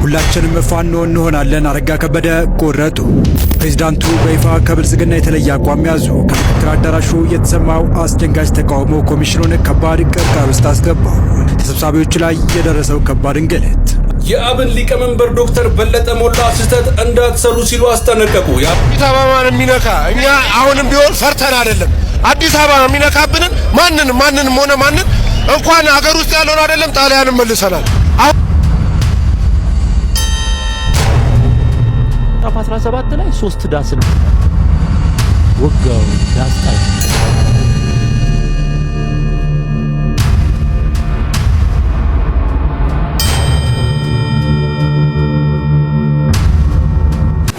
ሁላችንም ፋኖ እንሆናለን አረጋ ከበደ ቆረጡ። ፕሬዝዳንቱ በይፋ ከብልጽግና የተለየ አቋም ያዙ። ከምክክር አዳራሹ የተሰማው አስደንጋጭ ተቃውሞ ኮሚሽኑን ከባድ ቅርቃር ውስጥ አስገባው። ተሰብሳቢዎች ላይ የደረሰው ከባድ እንግልት። የአብን ሊቀመንበር ዶክተር በለጠ ሞላ ስህተት እንዳትሰሩ ሲሉ አስጠነቀቁ። አዲስ አበባን የሚነካ እኛ አሁንም ቢሆን ፈርተን አይደለም። አዲስ አበባ የሚነካብንን ማንንም ሆነ ማንን እንኳን ሀገር ውስጥ ያለውን አይደለም ጣሊያንን መልሰናል። 17 ላይ 3 ዳስ ነው ወጋው ዳስታይ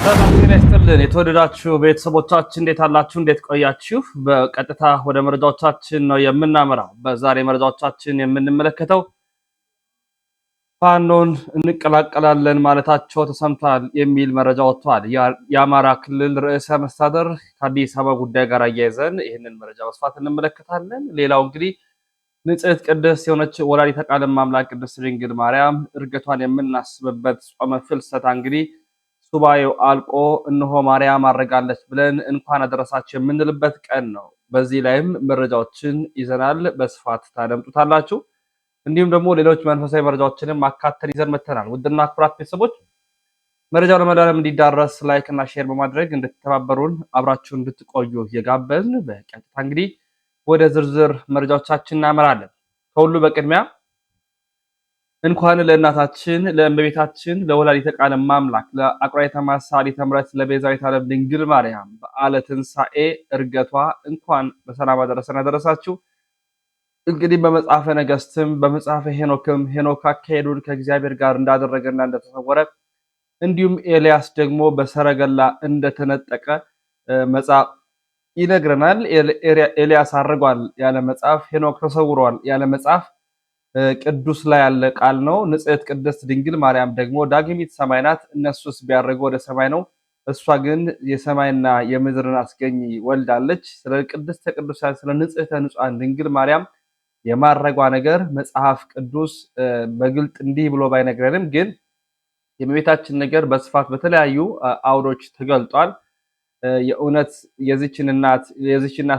ሰላም የተወደዳችሁ ቤተሰቦቻችን እንዴት አላችሁ? እንዴት ቆያችሁ? በቀጥታ ወደ መረጃዎቻችን ነው የምናመራው። በዛሬ መረጃዎቻችን የምንመለከተው ፋኖን እንቀላቀላለን ማለታቸው ተሰምቷል የሚል መረጃ ወጥቷል። የአማራ ክልል ርዕሰ መስተዳድር ከአዲስ አበባ ጉዳይ ጋር አያይዘን ይህንን መረጃ በስፋት እንመለከታለን። ሌላው እንግዲህ ንጽሕት ቅድስት የሆነች ወላዲተ ቃል አምላክ ቅድስት ድንግል ማርያም እርገቷን የምናስብበት ጾመ ፍልሰታ እንግዲህ ሱባኤው አልቆ እነሆ ማርያም አረጋለች ብለን እንኳን አደረሳችሁ የምንልበት ቀን ነው። በዚህ ላይም መረጃዎችን ይዘናል፣ በስፋት ታደምጡታላችሁ። እንዲሁም ደግሞ ሌሎች መንፈሳዊ መረጃዎችንም ማካተል ይዘን መተናል። ውድና ክቡራት ቤተሰቦች መረጃው ለመላለም እንዲዳረስ ላይክ እና ሼር በማድረግ እንድትተባበሩን አብራችሁ እንድትቆዩ እየጋበዝን በቀጥታ እንግዲህ ወደ ዝርዝር መረጃዎቻችን እናመራለን። ከሁሉ በቅድሚያ እንኳን ለእናታችን ለእመቤታችን ለወላዲተ ቃል አምላክ ለአቁራይተ ማሳሊተ ምሕረት ለቤዛዊተ ዓለም ድንግል ማርያም በዓለ ትንሣኤ እርገቷ እንኳን በሰላም አደረሳችሁ። እንግዲህ በመጽሐፈ ነገሥትም በመጽሐፈ ሄኖክም ሄኖክ አካሄዱን ከእግዚአብሔር ጋር እንዳደረገና እንደተሰወረ እንዲሁም ኤልያስ ደግሞ በሰረገላ እንደተነጠቀ መጽሐፍ ይነግረናል። ኤልያስ አርጓል ያለ መጽሐፍ፣ ሄኖክ ተሰውሯል ያለ መጽሐፍ ቅዱስ ላይ ያለ ቃል ነው። ንጽሕት ቅድስት ድንግል ማርያም ደግሞ ዳግሚት ሰማይ ናት። እነሱስ ቢያደርጉ ወደ ሰማይ ነው፣ እሷ ግን የሰማይና የምድርን አስገኝ ወልዳለች። ስለ ቅድስተ ቅዱሳን ስለ ንጽሕተ ንጹሐን ድንግል ማርያም የማረጓ ነገር መጽሐፍ ቅዱስ በግልጥ እንዲህ ብሎ ባይነግረንም ግን የእመቤታችን ነገር በስፋት በተለያዩ አውዶች ተገልጧል። የእውነት የዚችን እናት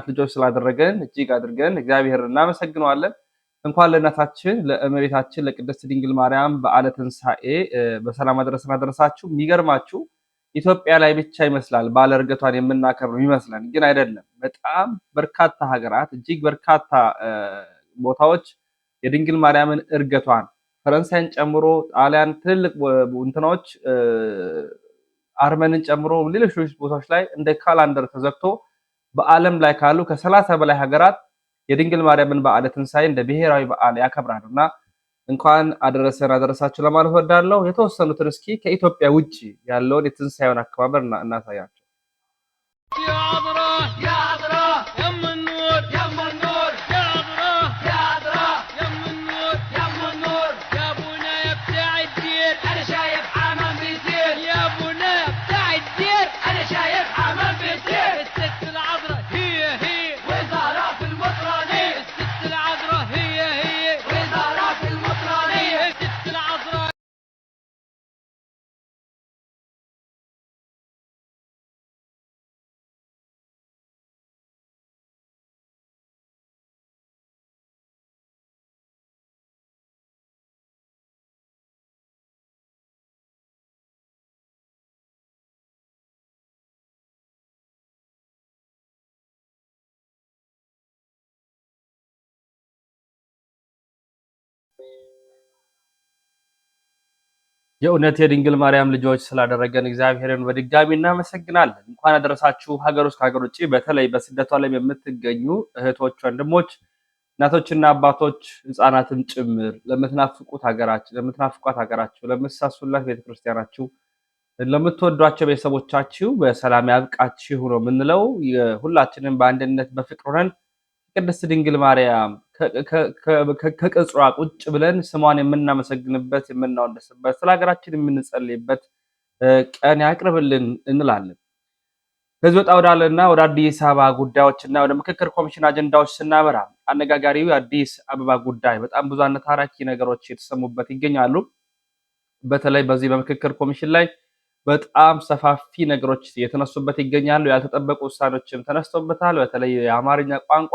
ልጆች ስላደረገን እጅግ አድርገን እግዚአብሔር እናመሰግነዋለን። እንኳን ለእናታችን ለእመቤታችን ለቅድስት ድንግል ማርያም በዓለ ትንሣኤ በሰላም አደረሳችሁ። የሚገርማችሁ ኢትዮጵያ ላይ ብቻ ይመስላል ባለ እርገቷን የምናከብረው ይመስላል፣ ግን አይደለም። በጣም በርካታ ሀገራት እጅግ በርካታ ቦታዎች የድንግል ማርያምን እርገቷን ፈረንሳይን ጨምሮ ጣሊያን ትልልቅ እንትኖች አርመንን ጨምሮ ሌሎች ቦታዎች ላይ እንደ ካላንደር ተዘግቶ በዓለም ላይ ካሉ ከ30 በላይ ሀገራት የድንግል ማርያምን በዓለ ትንሣኤ እንደ ብሔራዊ በዓል ያከብራሉና እንኳን አደረሳችሁ ለማለት ወዳለሁ። የተወሰኑትን እስኪ ከኢትዮጵያ ውጪ ያለውን የትንሣኤውን አከባበር እናሳያቸው። የእውነት የድንግል ማርያም ልጆች ስላደረገን እግዚአብሔርን በድጋሚ እናመሰግናለን። እንኳን አደረሳችሁ። ሀገር ውስጥ ከሀገር ውጭ በተለይ በስደቷ ላይ የምትገኙ እህቶች፣ ወንድሞች፣ እናቶችና አባቶች ህፃናትም ጭምር ለምትናፍቋት ሀገራችሁ፣ ለምትሳሱላት ቤተክርስቲያናችሁ፣ ለምትወዷቸው ቤተሰቦቻችሁ በሰላም ያብቃችሁ ነው የምንለው። ሁላችንም በአንድነት በፍቅር ሆነን ቅድስት ድንግል ማርያም ከቅጽሯ ቁጭ ብለን ስሟን የምናመሰግንበት የምናወደስበት ስለ ሀገራችን የምንጸልይበት ቀን ያቅርብልን እንላለን። ከዚህ ወጣ ወዳለና ወደ አዲስ አበባ ጉዳዮችና ወደ ምክክር ኮሚሽን አጀንዳዎች ስናመራ አነጋጋሪው የአዲስ አበባ ጉዳይ በጣም ብዙ አነታራኪ ነገሮች የተሰሙበት ይገኛሉ። በተለይ በዚህ በምክክር ኮሚሽን ላይ በጣም ሰፋፊ ነገሮች የተነሱበት ይገኛሉ። ያልተጠበቁ ውሳኔዎችም ተነስተውበታል። በተለይ የአማርኛ ቋንቋ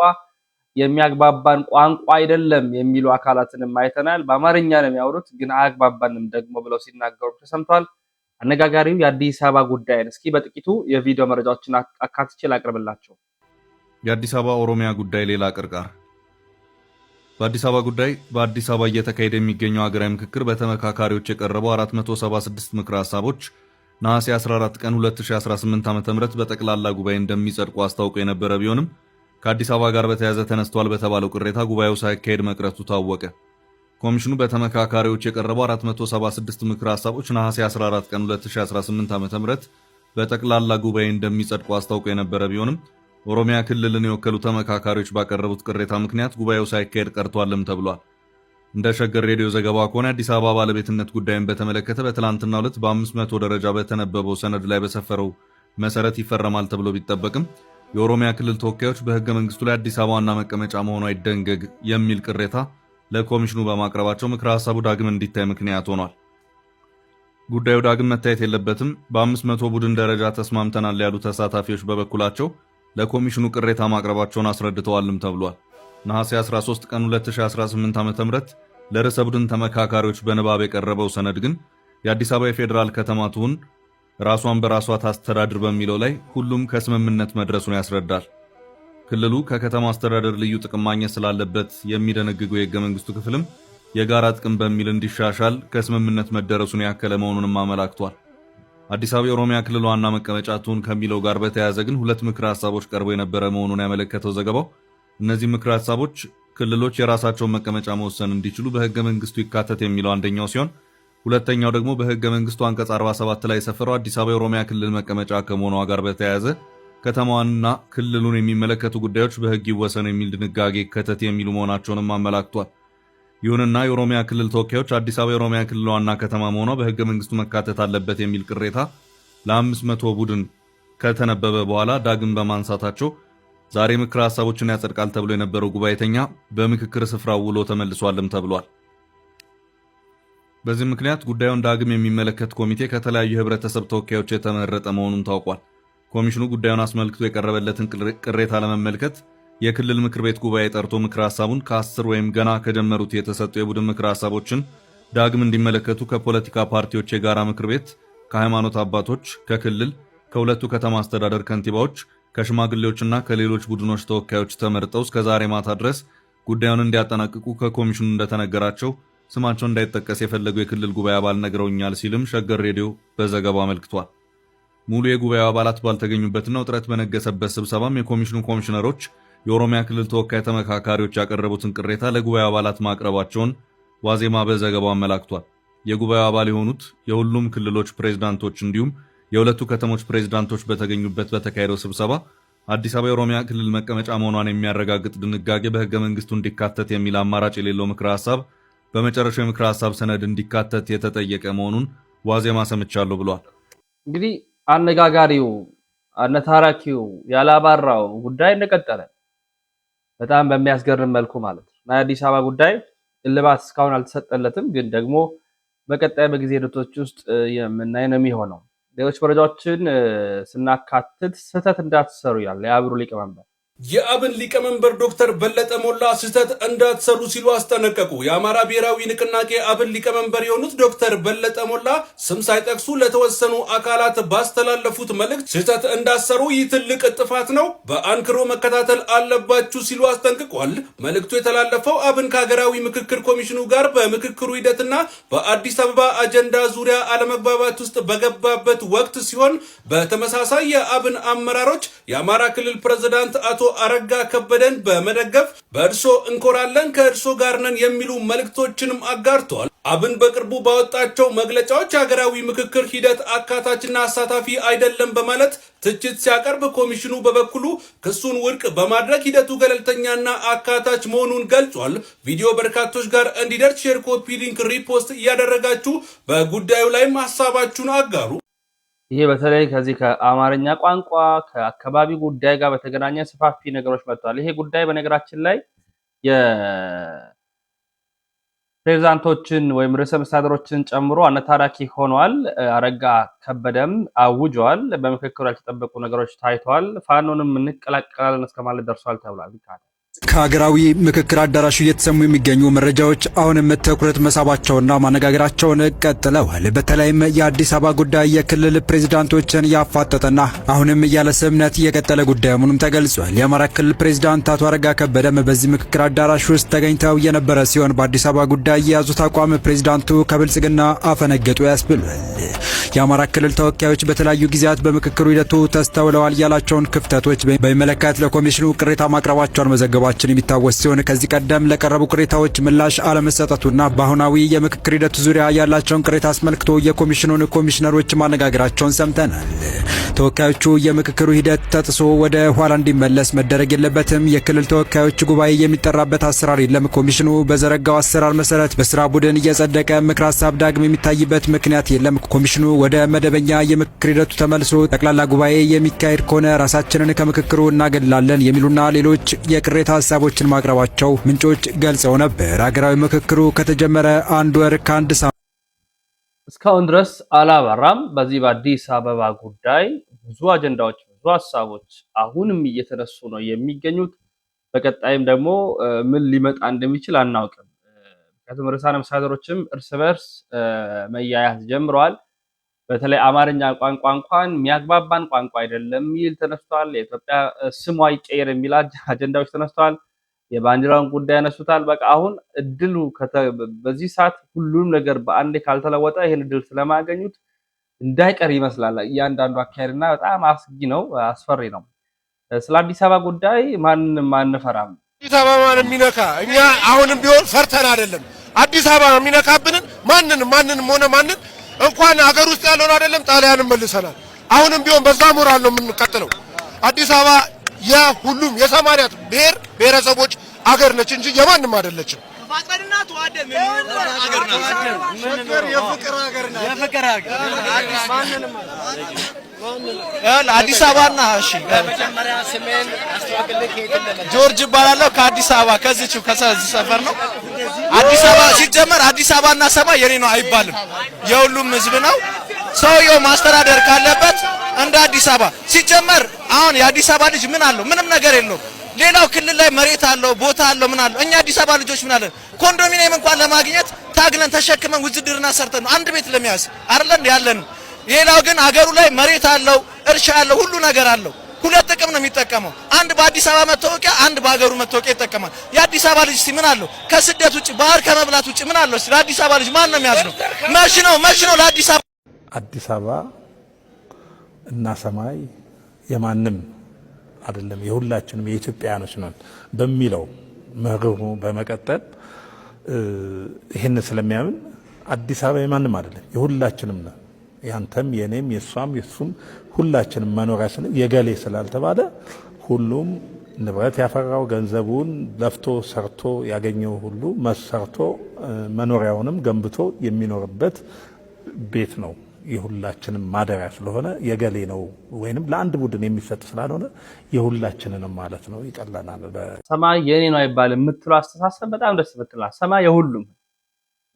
የሚያግባባን ቋንቋ አይደለም የሚሉ አካላትንም አይተናል። በአማርኛ ነው የሚያወሩት ግን አያግባባንም ደግሞ ብለው ሲናገሩ ተሰምቷል። አነጋጋሪው የአዲስ አበባ ጉዳይን እስኪ በጥቂቱ የቪዲዮ መረጃዎችን አካትቼ ላቅርብላችሁ። የአዲስ አበባ ኦሮሚያ ጉዳይ ሌላ ቅርቃር። በአዲስ አበባ ጉዳይ በአዲስ አበባ እየተካሄደ የሚገኘው ሀገራዊ ምክክር በተመካካሪዎች የቀረበው 476 ምክረ ሀሳቦች ነሐሴ 14 ቀን 2018 ዓ.ም በጠቅላላ ጉባኤ እንደሚጸድቁ አስታውቆ የነበረ ቢሆንም ከአዲስ አበባ ጋር በተያያዘ ተነስቷል በተባለው ቅሬታ ጉባኤው ሳይካሄድ መቅረቱ ታወቀ። ኮሚሽኑ በተመካካሪዎች የቀረበው 476 ምክረ ሀሳቦች ነሐሴ 14 ቀን 2018 ዓ.ም በጠቅላላ ጉባኤ እንደሚጸድቁ አስታውቆ የነበረ ቢሆንም ኦሮሚያ ክልልን የወከሉ ተመካካሪዎች ባቀረቡት ቅሬታ ምክንያት ጉባኤው ሳይካሄድ ቀርቷልም ተብሏል። እንደ ሸገር ሬዲዮ ዘገባ ከሆነ አዲስ አበባ ባለቤትነት ጉዳይን በተመለከተ በትላንትናው ዕለት በ500 ደረጃ በተነበበው ሰነድ ላይ በሰፈረው መሰረት ይፈረማል ተብሎ ቢጠበቅም የኦሮሚያ ክልል ተወካዮች በሕገ መንግስቱ ላይ አዲስ አበባ ዋና መቀመጫ መሆኗ ይደንገግ የሚል ቅሬታ ለኮሚሽኑ በማቅረባቸው ምክረ ሀሳቡ ዳግም እንዲታይ ምክንያት ሆኗል። ጉዳዩ ዳግም መታየት የለበትም፣ በ500 ቡድን ደረጃ ተስማምተናል ያሉ ተሳታፊዎች በበኩላቸው ለኮሚሽኑ ቅሬታ ማቅረባቸውን አስረድተዋልም ተብሏል። ነሐሴ 13 ቀን 2018 ዓ.ም ለርዕሰ ቡድን ተመካካሪዎች በንባብ የቀረበው ሰነድ ግን የአዲስ አበባ የፌዴራል ከተማ ትሁን ራሷን በራሷ ታስተዳድር በሚለው ላይ ሁሉም ከስምምነት መድረሱን ያስረዳል። ክልሉ ከከተማ አስተዳደር ልዩ ጥቅም ማግኘት ስላለበት የሚደነግገው የሕገ መንግስቱ ክፍልም የጋራ ጥቅም በሚል እንዲሻሻል ከስምምነት መደረሱን ያከለ መሆኑንም አመላክቷል። አዲስ አበባ የኦሮሚያ ክልል ዋና መቀመጫ ትሁን ከሚለው ጋር በተያያዘ ግን ሁለት ምክረ ሀሳቦች ቀርበው የነበረ መሆኑን ያመለከተው ዘገባው እነዚህ ምክረ ሀሳቦች ክልሎች የራሳቸውን መቀመጫ መወሰን እንዲችሉ በሕገ መንግስቱ ይካተት የሚለው አንደኛው ሲሆን ሁለተኛው ደግሞ በሕገ መንግስቱ አንቀጽ 47 ላይ የሰፈረው አዲስ አበባ የኦሮሚያ ክልል መቀመጫ ከመሆኗ ጋር በተያያዘ ከተማዋንና ክልሉን የሚመለከቱ ጉዳዮች በሕግ ይወሰን የሚል ድንጋጌ ይከተት የሚሉ መሆናቸውንም አመላክቷል። ይሁንና የኦሮሚያ ክልል ተወካዮች አዲስ አበባ የኦሮሚያ ክልል ዋና ከተማ መሆኗ በሕገ መንግስቱ መካተት አለበት የሚል ቅሬታ ለ500 ቡድን ከተነበበ በኋላ ዳግም በማንሳታቸው ዛሬ ምክረ ሀሳቦችን ያጸድቃል ተብሎ የነበረው ጉባኤተኛ በምክክር ስፍራው ውሎ ተመልሷልም ተብሏል። በዚህ ምክንያት ጉዳዩን ዳግም የሚመለከት ኮሚቴ ከተለያዩ የህብረተሰብ ተወካዮች የተመረጠ መሆኑን ታውቋል። ኮሚሽኑ ጉዳዩን አስመልክቶ የቀረበለትን ቅሬታ ለመመልከት የክልል ምክር ቤት ጉባኤ ጠርቶ ምክረ ሀሳቡን ከ10 ወይም ገና ከጀመሩት የተሰጡ የቡድን ምክረ ሀሳቦችን ዳግም እንዲመለከቱ ከፖለቲካ ፓርቲዎች የጋራ ምክር ቤት፣ ከሃይማኖት አባቶች፣ ከክልል፣ ከሁለቱ ከተማ አስተዳደር ከንቲባዎች፣ ከሽማግሌዎችና ከሌሎች ቡድኖች ተወካዮች ተመርጠው እስከ ዛሬ ማታ ድረስ ጉዳዩን እንዲያጠናቅቁ ከኮሚሽኑ እንደተነገራቸው ስማቸው እንዳይጠቀስ የፈለጉ የክልል ጉባኤ አባል ነግረውኛል ሲልም ሸገር ሬዲዮ በዘገባው አመልክቷል። ሙሉ የጉባኤው አባላት ባልተገኙበትና ውጥረት በነገሰበት ስብሰባም የኮሚሽኑ ኮሚሽነሮች የኦሮሚያ ክልል ተወካይ ተመካካሪዎች ያቀረቡትን ቅሬታ ለጉባኤው አባላት ማቅረባቸውን ዋዜማ በዘገባው አመላክቷል። የጉባኤው አባል የሆኑት የሁሉም ክልሎች ፕሬዝዳንቶች እንዲሁም የሁለቱ ከተሞች ፕሬዝዳንቶች በተገኙበት በተካሄደው ስብሰባ አዲስ አበባ የኦሮሚያ ክልል መቀመጫ መሆኗን የሚያረጋግጥ ድንጋጌ በሕገ መንግስቱ እንዲካተት የሚል አማራጭ የሌለው ምክረ ሀሳብ በመጨረሻው የምክረ ሀሳብ ሰነድ እንዲካተት የተጠየቀ መሆኑን ዋዜማ ሰምቻለሁ ብሏል። እንግዲህ አነጋጋሪው አነታራኪው ያላባራው ጉዳይ እንደቀጠለ በጣም በሚያስገርም መልኩ ማለት ነው። የአዲስ አበባ ጉዳይ እልባት እስካሁን አልተሰጠለትም፣ ግን ደግሞ በቀጣይ በጊዜ ሂደቶች ውስጥ የምናይ ነው የሚሆነው። ሌሎች መረጃዎችን ስናካትት ስህተት እንዳትሰሩ ያለ የአብሩ ሊቀመንበር የአብን ሊቀመንበር ዶክተር በለጠ ሞላ ስህተት እንዳትሰሩ ሲሉ አስጠነቀቁ። የአማራ ብሔራዊ ንቅናቄ አብን ሊቀመንበር የሆኑት ዶክተር በለጠ ሞላ ስም ሳይጠቅሱ ለተወሰኑ አካላት ባስተላለፉት መልእክት ስህተት እንዳትሰሩ፣ ይህ ትልቅ ጥፋት ነው፣ በአንክሮ መከታተል አለባችሁ ሲሉ አስጠንቅቋል። መልእክቱ የተላለፈው አብን ከሀገራዊ ምክክር ኮሚሽኑ ጋር በምክክሩ ሂደትና በአዲስ አበባ አጀንዳ ዙሪያ አለመግባባት ውስጥ በገባበት ወቅት ሲሆን በተመሳሳይ የአብን አመራሮች የአማራ ክልል ፕሬዝዳንት አቶ አረጋ ከበደን በመደገፍ በእርሶ እንኮራለን ከእርሶ ጋር ነን የሚሉ መልእክቶችንም አጋርተዋል። አብን በቅርቡ ባወጣቸው መግለጫዎች ሀገራዊ ምክክር ሂደት አካታችና አሳታፊ አይደለም በማለት ትችት ሲያቀርብ፣ ኮሚሽኑ በበኩሉ ክሱን ውድቅ በማድረግ ሂደቱ ገለልተኛና አካታች መሆኑን ገልጿል። ቪዲዮ በርካቶች ጋር እንዲደርስ ሼር፣ ኮፒ ሊንክ፣ ሪፖስት እያደረጋችሁ በጉዳዩ ላይም ሀሳባችሁን አጋሩ። ይሄ በተለይ ከዚህ ከአማርኛ ቋንቋ ከአካባቢ ጉዳይ ጋር በተገናኘ ሰፋፊ ነገሮች መጥተዋል። ይሄ ጉዳይ በነገራችን ላይ ፕሬዝዳንቶችን ወይም ርዕሰ መስተዳድሮችን ጨምሮ አነታራኪ ሆኗል። አረጋ ከበደም አውጇል። በምክክሩ ያልተጠበቁ ነገሮች ታይተዋል። ፋኖንም እንቀላቀላለን እስከማለት ደርሷል ተብሏል። ከሀገራዊ ምክክር አዳራሹ እየተሰሙ የሚገኙ መረጃዎች አሁንም ትኩረት መሳባቸውና ማነጋገራቸውን ቀጥለዋል። በተለይም የአዲስ አበባ ጉዳይ የክልል ፕሬዝዳንቶችን ያፋጠጠና አሁንም ያለ ስምምነት የቀጠለ ጉዳይ መሆኑም ተገልጿል። የአማራ ክልል ፕሬዝዳንት አቶ አረጋ ከበደም በዚህ ምክክር አዳራሽ ውስጥ ተገኝተው የነበረ ሲሆን በአዲስ አበባ ጉዳይ የያዙት አቋም ፕሬዝዳንቱ ከብልጽግና አፈነገጡ ያስብሏል። የአማራ ክልል ተወካዮች በተለያዩ ጊዜያት በምክክሩ ሂደቱ ተስተውለዋል ያላቸውን ክፍተቶች በሚመለከት ለኮሚሽኑ ቅሬታ ማቅረባቸውን መዘገባችን የሚታወስ ሲሆን ከዚህ ቀደም ለቀረቡ ቅሬታዎች ምላሽ አለመሰጠቱና በአሁናዊ የምክክር ሂደቱ ዙሪያ ያላቸውን ቅሬታ አስመልክቶ የኮሚሽኑን ኮሚሽነሮች ማነጋገራቸውን ሰምተናል። ተወካዮቹ የምክክሩ ሂደት ተጥሶ ወደ ኋላ እንዲመለስ መደረግ የለበትም፣ የክልል ተወካዮች ጉባኤ የሚጠራበት አሰራር የለም፣ ኮሚሽኑ በዘረጋው አሰራር መሰረት በስራ ቡድን እየጸደቀ ምክር ሀሳብ ዳግም የሚታይበት ምክንያት የለም፣ ኮሚሽኑ ወደ መደበኛ የምክክር ሂደቱ ተመልሶ ጠቅላላ ጉባኤ የሚካሄድ ከሆነ ራሳችንን ከምክክሩ እናገድላለን የሚሉና ሌሎች የቅሬታ ሀሳቦችን ማቅረባቸው ምንጮች ገልጸው ነበር። ሀገራዊ ምክክሩ ከተጀመረ አንድ ወር ከአንድ ሳምንት እስካሁን ድረስ አላበራም። በዚህ በአዲስ አበባ ጉዳይ ብዙ አጀንዳዎች፣ ብዙ ሀሳቦች አሁንም እየተነሱ ነው የሚገኙት። በቀጣይም ደግሞ ምን ሊመጣ እንደሚችል አናውቅም። ምክንያቱም ርዕሳነ መስተዳድሮችም እርስ በርስ መያያዝ ጀምረዋል። በተለይ አማርኛ ቋንቋ እንኳን የሚያግባባን ቋንቋ አይደለም የሚል ተነስቷል። የኢትዮጵያ ስሟ ይቀየር የሚል አጀንዳዎች ተነስተዋል። የባንዲራውን ጉዳይ ያነሱታል። በቃ አሁን እድሉ በዚህ ሰዓት ሁሉም ነገር በአንዴ ካልተለወጠ ይሄን እድል ስለማያገኙት እንዳይቀር ይመስላል እያንዳንዱ አካሄድና በጣም አስጊ ነው፣ አስፈሪ ነው። ስለ አዲስ አበባ ጉዳይ ማንንም አንፈራም። አዲስ አበባን የሚነካ እኛ አሁንም ቢሆን ፈርተን አይደለም። አዲስ አበባ የሚነካብንን ማንንም ሆነ ማንን እንኳን ሀገር ውስጥ ያለውን አይደለም ጣሊያንን መልሰናል። አሁንም ቢሆን በዛ ሞራል ነው የምንቀጥለው። አዲስ አበባ የሁሉም የሰማንያ ብሔር ብሔረሰቦች አገር ነች እንጂ የማንም አይደለችም። አዲስ አበባና እሺ፣ ጆርጅ ይባላለሁ። ከአዲስ አበባ ከዚህ ሰፈር ነው። አዲስ አበባ ሲጀመር አዲስ አበባና ሰማይ የኔ ነው አይባልም፣ የሁሉም ህዝብ ነው። ሰውየው ማስተዳደር ካለበት እንደ አዲስ አበባ ሲጀመር አሁን የአዲስ አበባ ልጅ ምን አለው? ምንም ነገር የለው። ሌላው ክልል ላይ መሬት አለው፣ ቦታ አለው፣ ምን አለው? እኛ አዲስ አበባ ልጆች ምን አለን? ኮንዶሚኒየም እንኳን ለማግኘት ታግለን ተሸክመን ውዝድርና ሰርተን ነው አንድ ቤት ለመያዝ አይደለም ያለን። ሌላው ግን አገሩ ላይ መሬት አለው፣ እርሻ አለው፣ ሁሉ ነገር አለው። ሁለት ጥቅም ነው የሚጠቀመው። አንድ በአዲስ አበባ መታወቂያ፣ አንድ በአገሩ መታወቂያ ይጠቀማል። የአዲስ አበባ ልጅ ምን አለው? ከስደት ውጭ ባህር ከመብላት ውጭ ምን አለው? ለአዲስ አበባ ልጅ ማን ነው የሚያዝነው? መች ነው ለአዲስ አበባ አዲስ አበባ እና ሰማይ የማንም አይደለም የሁላችንም የኢትዮጵያኖች ነን በሚለው መርሁ በመቀጠል ይሄን ስለሚያምን አዲስ አበባ የማንም አይደለም የሁላችንም ነው። ያንተም የኔም የሷም የሱም ሁላችንም መኖሪያችን የገሌ ስላልተባለ ሁሉም ንብረት ያፈራው ገንዘቡን ለፍቶ ሰርቶ ያገኘው ሁሉ መሰርቶ መኖሪያውንም ገንብቶ የሚኖርበት ቤት ነው። የሁላችንም ማደሪያ ስለሆነ የገሌ ነው ወይንም ለአንድ ቡድን የሚሰጥ ስላልሆነ የሁላችንንም ማለት ነው። ይቀላናል። ሰማይ የኔ ነው አይባልም የምትለው አስተሳሰብ በጣም ደስ ብትላ። ሰማይ የሁሉም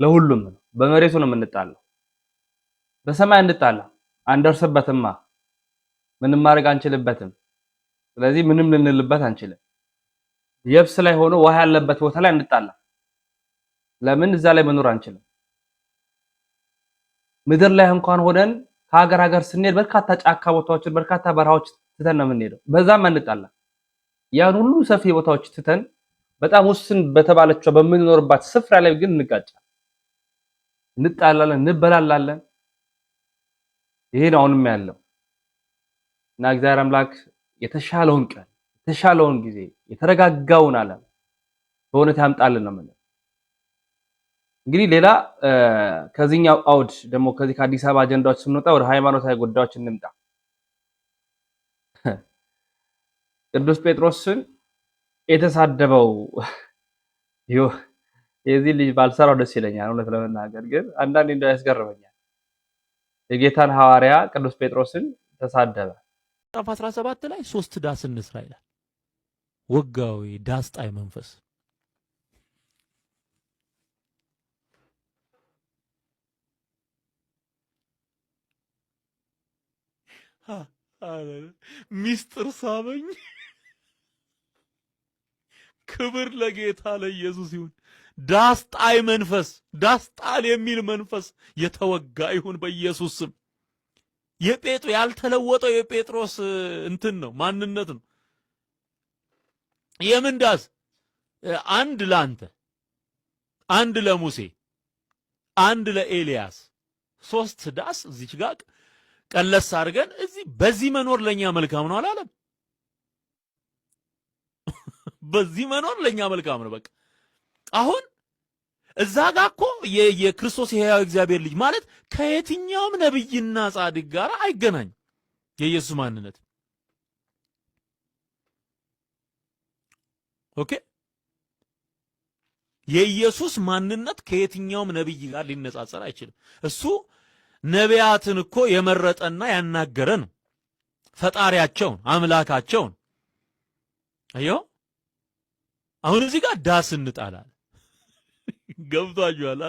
ለሁሉም ነው። በመሬቱ ነው የምንጣለው፣ በሰማይ እንጣላ አንደርስበትማ፣ ምንም ማድረግ አንችልበትም። ስለዚህ ምንም ልንልበት አንችልም። የብስ ላይ ሆኖ ውሃ ያለበት ቦታ ላይ እንጣላ። ለምን እዛ ላይ መኖር አንችልም? ምድር ላይ እንኳን ሆነን ከሀገር ስንሄድ በርካታ ጫካ ቦታዎችን በርካታ በረሃዎች ትተን ነው የምንሄደው። በዛም እንጣላ። ያን ሁሉ ሰፊ ቦታዎች ትተን በጣም ውስን በተባለችው በምንኖርባት ስፍራ ላይ ግን እንጋጫለን፣ እንጣላለን፣ እንበላላለን። ይሄ ነው አሁንም ያለው እና እግዚአብሔር አምላክ የተሻለውን ቀን የተሻለውን ጊዜ የተረጋጋውን ዓለም በእውነት ያምጣልን ነው የምንለው። እንግዲህ ሌላ ከዚህኛው አውድ ደግሞ ከዚህ ከአዲስ አበባ አጀንዳዎች ስንወጣ ወደ ሃይማኖታዊ ጉዳዮች እንምጣ። ቅዱስ ጴጥሮስን የተሳደበው የዚህ ልጅ ባልሰራው ደስ ይለኛል እውነት ለመናገር፣ ግን አንዳንዴ እንደው ያስገርመኛል። የጌታን ሐዋርያ ቅዱስ ጴጥሮስን ተሳደበ። ምዕራፍ 17 ላይ 3 ዳስ እንስራ ይላል። ወጋዊ ዳስ ጣይ መንፈስ ሚስጥር ሳበኝ። ክብር ለጌታ ለኢየሱስ ይሁን። ዳስጣይ መንፈስ፣ ዳስጣል የሚል መንፈስ የተወጋ ይሁን በኢየሱስ ስም። ያልተለወጠው የጴጥሮስ እንትን ነው፣ ማንነት ነው። የምን ዳስ? አንድ ለአንተ፣ አንድ ለሙሴ፣ አንድ ለኤልያስ፣ 3 ዳስ እዚች ጋር ቀለስ አድርገን በዚህ መኖር ለኛ መልካም ነው አላለም? በዚህ መኖር ለኛ መልካም ነው። በቃ አሁን እዛ ጋር እኮ የክርስቶስ የሕያው እግዚአብሔር ልጅ ማለት ከየትኛውም ነብይና ጻድቅ ጋር አይገናኝም። የኢየሱስ ማንነት ኦኬ፣ የኢየሱስ ማንነት ከየትኛውም ነብይ ጋር ሊነጻጸር አይችልም። እሱ ነቢያትን እኮ የመረጠና ያናገረ ነው፣ ፈጣሪያቸውን አምላካቸውን። አዮ አሁን እዚህ ጋር ዳስ እንጣላለን። ገብቷችኋል?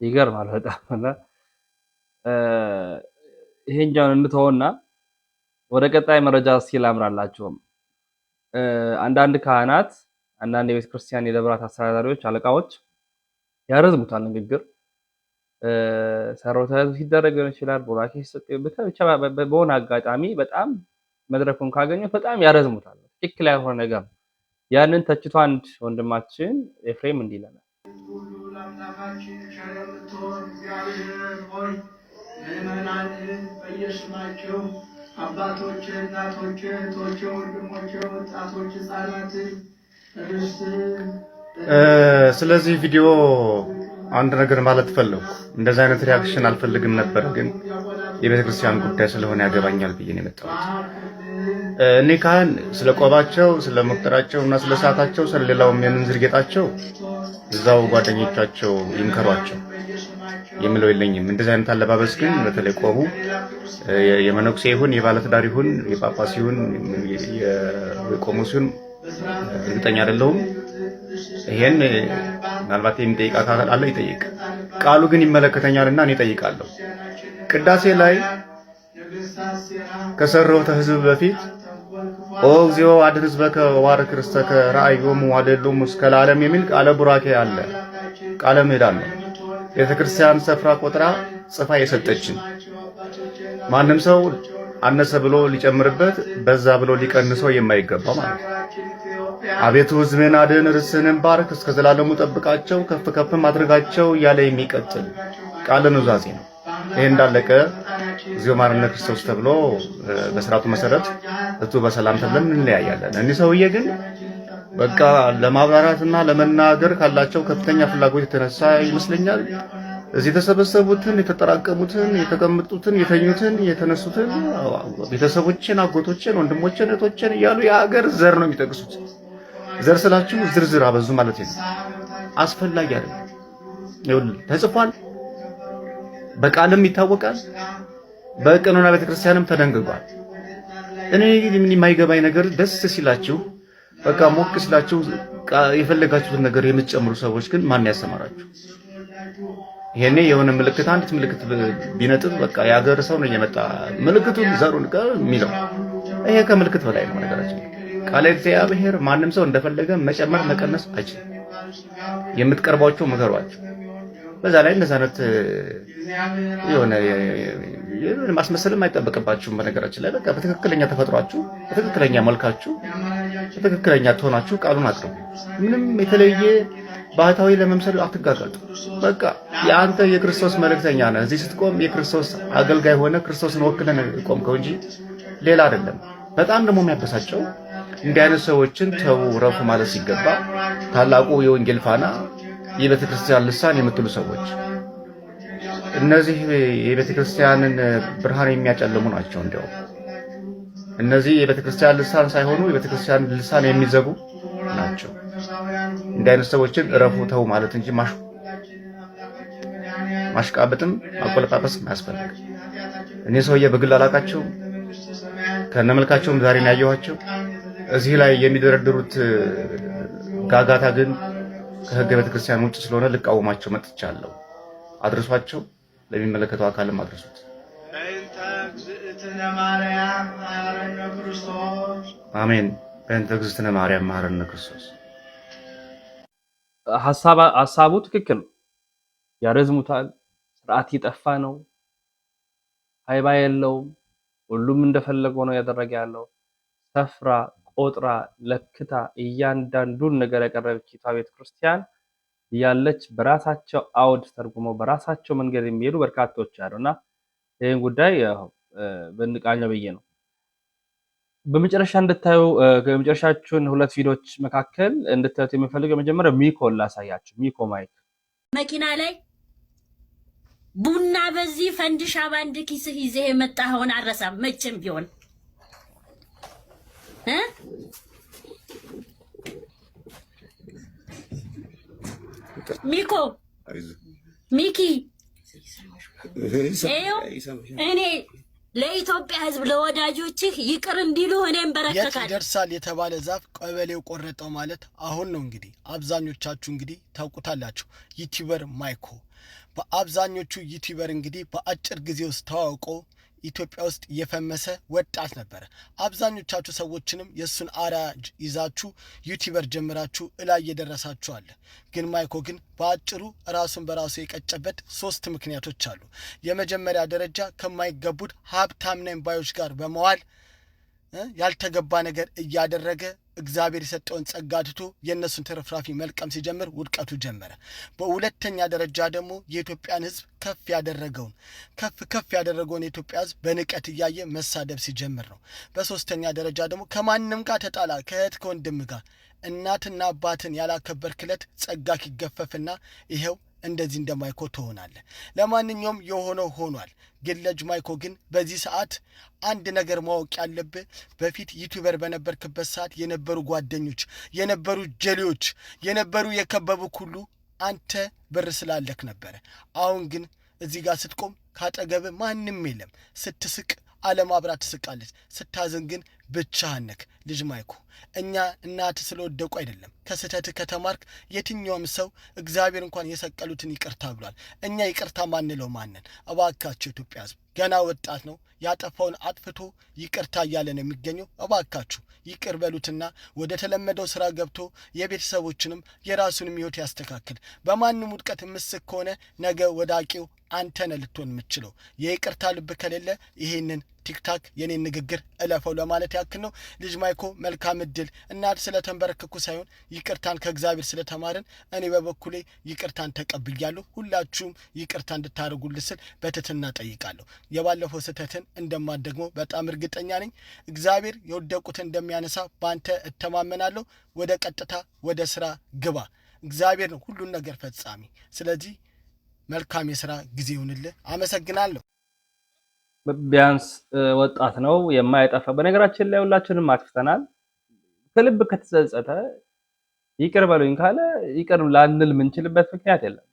ይገርማል በጣም እና ይሄኛውን እንተውና ወደ ቀጣይ መረጃ ሲላምራላችሁ አንዳንድ ካህናት፣ አንዳንድ የቤተ ክርስቲያን የደብራት አስተዳዳሪዎች፣ አለቃዎች ያረዝሙታል ንግግር ሰሮታው ሲደረግ ሊሆን ይችላል። ቡራኬ ሲሰጥ ብቻ በሆነ አጋጣሚ በጣም መድረኩን ካገኙት በጣም ያረዝሙታል። ትክክል ያልሆነ ነገር ያንን ተችቶ አንድ ወንድማችን ኤፍሬም እንዲህ ይላል። አምላካችን ቸር የምትሆን እግዚአብሔር ሆይ ምዕመናንን በየስማቸው አባቶች፣ እናቶች፣ እህቶች፣ ወንድሞች፣ ወጣቶች፣ ህጻናትን ስለዚህ ቪዲዮ አንድ ነገር ማለት ፈለኩ። እንደዛ አይነት ሪአክሽን አልፈልግም ነበር፣ ግን የቤተክርስቲያን ጉዳይ ስለሆነ ያገባኛል ብዬ ነው የመጣሁት። እኔ ካህን ስለ ቆባቸው፣ ስለ መቁጠራቸው እና ስለ ሰዓታቸው፣ ስለሌላውም የምንዝር ጌጣቸው እዛው ጓደኞቻቸው ይምከሯቸው የሚለው የለኝም። እንደዚህ አይነት አለባበስ ግን በተለይ ቆቡ የመነኩሴ ይሁን የባለትዳር ይሁን የጳጳስ ይሁን የቆሞስ ይሁን እርግጠኛ አይደለሁም። ይሄን ምናልባት የሚጠይቅ አካል አለ ይጠይቅ። ቃሉ ግን ይመለከተኛልና እኔ እጠይቃለሁ። ቅዳሴ ላይ ከሰራሁት ሕዝብ በፊት ኦ እግዚኦ አድኅን ሕዝበከ ወባርክ ርስተከ ረአዮሙ ወአድኅኖሙ እስከ ለዓለም የሚል ቃለ ቡራኬ አለ። ቃለ ምዕዳን ነው። ቤተክርስቲያን ሰፍራ ቆጥራ ጽፋ የሰጠችን። ማንም ሰው አነሰ ብሎ ሊጨምርበት በዛ ብሎ ሊቀንሰው የማይገባ ማለት ነው። አቤቱ ሕዝብህን አድን፣ ርስትህንም ባርክ፣ እስከ ዘላለሙ ጠብቃቸው፣ ከፍ ከፍ ማድረጋቸው እያለ የሚቀጥል ቃለ ኑዛዜ ነው። ይሄ እንዳለቀ እግዚኦ መሐረነ ክርስቶስ ተብሎ በሥርዓቱ መሰረት እቱ በሰላም ተብለን እንለያያለን። እኒህ ሰውዬ ግን በቃ ለማብራራትና ለመናገር ካላቸው ከፍተኛ ፍላጎት የተነሳ ይመስለኛል እዚህ የተሰበሰቡትን፣ የተጠራቀሙትን፣ የተቀመጡትን፣ የተኙትን፣ የተነሱትን ቤተሰቦችን፣ አጎቶችን፣ ወንድሞችን፣ እህቶችን እያሉ የሀገር ዘር ነው የሚጠቅሱት። ዘር ስላችሁ ዝርዝር አበዙ ማለት ነው። አስፈላጊ አይደለም። ይኸውልህ ተጽፏል፣ በቃልም ይታወቃል፣ በቀኖና ቤተክርስቲያንም ተደንግጓል። እኔ ምን የማይገባኝ ነገር ደስ ሲላችሁ በቃ ሞቅ ሲላችሁ የፈለጋችሁትን ነገር የምትጨምሩ ሰዎች ግን ማን ያሰማራችሁ? ይሄኔ የሆነ ምልክት አንዲት ምልክት ቢነጥብ በቃ የሀገር ሰው ነው እየመጣ ምልክቱን ዘሩን የሚለው ይሄ ከምልክት በላይ ነው ነገራችን። ቃለ እግዚአብሔር ማንም ሰው እንደፈለገ መጨመር መቀነስ አይችልም። የምትቀርቧቸው ምከሯቸው። በዛ ላይ እንደዛ አይነት የሆነ ማስመሰልም አይጠበቅባችሁም። በነገራችን ላይ በቃ በትክክለኛ ተፈጥሯችሁ፣ በትክክለኛ መልካችሁ፣ በትክክለኛ ትሆናችሁ ቃሉን አቅርቡ። ምንም የተለየ ባህታዊ ለመምሰል አትጋጋጡ። በቃ የአንተ የክርስቶስ መልእክተኛ ነህ። እዚህ ስትቆም የክርስቶስ አገልጋይ ሆነ ክርስቶስን ወክለን ቆምከው እንጂ ሌላ አይደለም። በጣም ደግሞ የሚያበሳጨው እንዲህ አይነት ሰዎችን ተው ረፉ ማለት ሲገባ ታላቁ የወንጌል ፋና የቤተክርስቲያን ልሳን የምትሉ ሰዎች እነዚህ የቤተክርስቲያንን ብርሃን የሚያጨልሙ ናቸው። እንዲያው እነዚህ የቤተክርስቲያን ልሳን ሳይሆኑ የቤተክርስቲያን ልሳን የሚዘጉ ናቸው። እንዲህ አይነት ሰዎችን እረፉ ተው ማለት እንጂ ማሽቃበጥም ማቆለጳጰስም አያስፈልግም። እኔ ሰውዬ በግል አላቃቸው ከነመልካቸውም ዛሬ ነው ያየኋቸው። እዚህ ላይ የሚደረድሩት ጋጋታ ግን ከሕገ ቤተክርስቲያን ውጭ ስለሆነ ልቃወማቸው መጥቻለሁ። አድርሷቸው፣ ለሚመለከተው አካልም አድርሱት። በእንተ እግዝእትነ ማርያም መሐረነ ክርስቶስ አሜን። በእንተ እግዝእትነ ማርያም መሐረነ ክርስቶስ። ሐሳቡ ትክክል ነው። ያረዝሙታል። ስርዓት ይጠፋ ነው። ሃይባ የለውም። ሁሉም እንደፈለገው ነው ያደረገ ያለው። ሰፍራ ቆጥራ ለክታ እያንዳንዱን ነገር ያቀረበችው ቤተክርስቲያን ያለች በራሳቸው አውድ ተርጉመው በራሳቸው መንገድ የሚሄዱ በርካቶች አሉና ይሄን ጉዳይ በንቃኛው ብዬ ነው። በመጨረሻ እንድታዩ ከመጨረሻችሁን ሁለት ቪዲዮዎች መካከል እንድታዩት የምፈልገው መጀመሪያ ሚኮ ላሳያችሁ። ሚኮ ማይክ መኪና ላይ ቡና በዚህ ፈንድሻ ባንድ ኪስህ ይዘህ የመጣኸውን አረሳም መቼም ቢሆን ሚኮ ሚኪ እኔ ለኢትዮጵያ ሕዝብ ለወዳጆችህ ይቅር እንዲሉ እኔም በረከካለሁ። የት ይደርሳል የተባለ ዛፍ ቀበሌው ቆረጠው ማለት አሁን ነው። እንግዲህ አብዛኞቻችሁ እንግዲህ ታውቁታላችሁ። ዩቲዩበር ማይኮ በአብዛኞቹ ዩቲዩበር እንግዲህ በአጭር ጊዜ ውስጥ ተዋውቆ ኢትዮጵያ ውስጥ የፈመሰ ወጣት ነበረ። አብዛኞቻችሁ ሰዎችንም የሱን አራጅ ይዛችሁ ዩቲዩበር ጀምራችሁ እላይ እየደረሳችሁ አለ። ግን ማይኮ ግን በአጭሩ ራሱን በራሱ የቀጨበት 3 ምክንያቶች አሉ። የመጀመሪያ ደረጃ ከማይገቡት ሀብታም ነን ባዮች ጋር በመዋል ያልተገባ ነገር እያደረገ እግዚአብሔር የሰጠውን ጸጋ ትቶ የእነሱን ትርፍራፊ መልቀም ሲጀምር ውድቀቱ ጀመረ። በሁለተኛ ደረጃ ደግሞ የኢትዮጵያን ሕዝብ ከፍ ያደረገውን የኢትዮጵያ ሕዝብ በንቀት እያየ መሳደብ ሲጀምር ነው። በሶስተኛ ደረጃ ደግሞ ከማንም ጋር ተጣላ፣ ከእህት ከወንድም ጋር እናትና አባትን ያላከበርክለት ጸጋ ይገፈፍና ይሄው እንደዚህ እንደ ማይኮ ትሆናለህ። ለማንኛውም የሆነው ሆኗል። ግን ልጅ ማይኮ ግን በዚህ ሰዓት አንድ ነገር ማወቅ ያለብህ በፊት ዩቲዩበር በነበርክበት ሰዓት የነበሩ ጓደኞች፣ የነበሩ ጀሌዎች፣ የነበሩ የከበቡ ሁሉ አንተ ብር ስላለክ ነበረ። አሁን ግን እዚህ ጋር ስትቆም ካጠገብህ ማንም የለም። ስትስቅ ዓለም አብራ ትስቃለች፣ ስታዝን ግን ብቻህን ነህ። ልጅ ማይኮ እኛ እናት ስለወደቁ አይደለም፣ ከስተት ከተማርክ የትኛውም ሰው እግዚአብሔር እንኳን የሰቀሉትን ይቅርታ ብሏል። እኛ ይቅርታ ማንለው ማንን? እባካችሁ ኢትዮጵያ ሕዝብ ገና ወጣት ነው፣ ያጠፋውን አጥፍቶ ይቅርታ እያለ ነው የሚገኘው። እባካችሁ ይቅር በሉትና ወደ ተለመደው ስራ ገብቶ የቤተሰቦችንም የራሱንም ሕይወት ያስተካክል። በማንም ውድቀት ምስክ ከሆነ ነገ ወዳቂው አንተ ነህ ልትሆን የምትችለው። የይቅርታ ልብ ከሌለ ይሄንን ቲክታክ የኔን ንግግር እለፈው ለማለት ያክል ነው። ልጅ ማይኮ መልካም እድል። እናት ስለተንበረከኩ ሳይሆን ይቅርታን ከእግዚአብሔር ስለተማርን እኔ በበኩሌ ይቅርታን ተቀብያለሁ። ሁላችሁም ይቅርታ እንድታደርጉልኝ ስል በትህትና ጠይቃለሁ። የባለፈው ስህተትን እንደማደግሞ በጣም እርግጠኛ ነኝ። እግዚአብሔር የወደቁትን እንደሚያነሳ በአንተ እተማመናለሁ። ወደ ቀጥታ ወደ ስራ ግባ። እግዚአብሔር ነው ሁሉን ነገር ፈጻሚ። ስለዚህ መልካም የሥራ ጊዜ ይሁንልህ። አመሰግናለሁ። ቢያንስ ወጣት ነው የማይጠፋ። በነገራችን ላይ ሁላችንም አጥፍተናል። ከልብ ከተጸጸተ ይቅር በሉኝ ካለ ይቅር ላንል ምንችልበት ምክንያት የለም።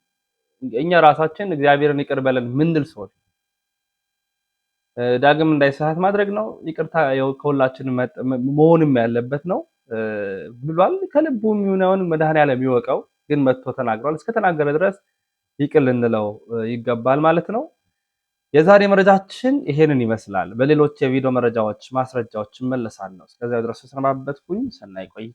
እኛ ራሳችን እግዚአብሔርን ይቅር በለን ምንል ሰዎች ዳግም እንዳይሳሳት ማድረግ ነው። ይቅርታ ከሁላችንም መሆንም ያለበት ነው ብሏል። ከልቡ የሚሆነውን መድኃኔዓለም ይወቀው። ግን መጥቶ ተናግሯል። እስከተናገረ ድረስ ይቅር ልንለው ይገባል ማለት ነው። የዛሬ መረጃችን ይሄንን ይመስላል። በሌሎች የቪዲዮ መረጃዎች ማስረጃዎች እመለሳለሁ። እስከዚያው ድረስ ተሰናበትኩኝ። ሰናይ ቆይ